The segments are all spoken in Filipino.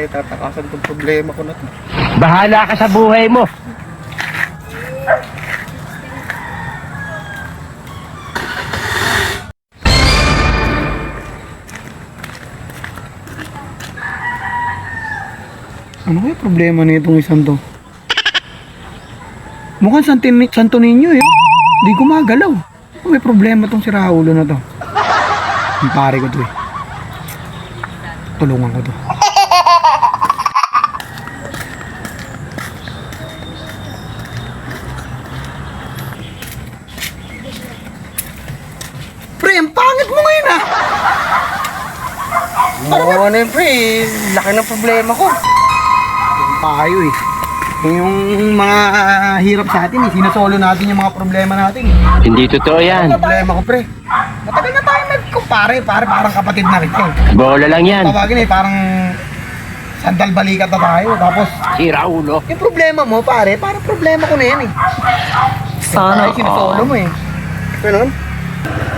pare, tatakasan tong problema ko na to. Bahala ka sa buhay mo. Ano kaya problema na itong isang to? Mukhang Santo Niño eh. Di gumagalaw. May problema tong si Raulo na to. Ang pare ko to eh. Tulungan ko to. Pre, ang pangit mo ngayon ah. Oo, ano yun, pre? Laki ng problema ko. Yung tayo eh. Yung mga hirap sa atin eh. Sinasolo natin yung mga problema natin eh. Hindi totoo yan. Problema ko pre. Matagal na tayo nagkumpare, pare parang kapatid na rin eh. Bola lang yan. Tawagin eh, parang sandal balikat na tayo. Tapos, Si Raulo. yung problema mo pare, parang problema ko na yan eh. Sana sinasolo mo eh. Ganun.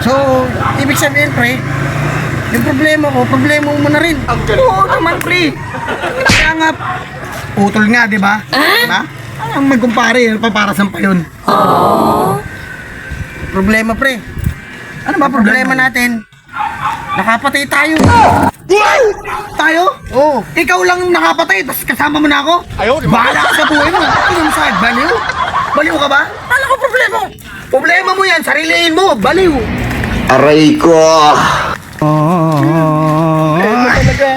So, ibig sabihin pre, yung problema ko, problema mo na rin. Oo naman pre. Kaya nga, utol nga, di ba? Diba? Ang magkumpare, paparasan pa yun. Problema pre. Ano ba problema natin? Nakapatay tayo. Tayo? Oo. Ikaw lang nakapatay, tapos kasama mo na ako? Bahala ka sa buhay mo. Ano mo sa'yo? Baliw? Baliw ka ba? Ano ko problema? Problema mo yan, sariliin mo. Baliw. Aray ko! Ano talaga?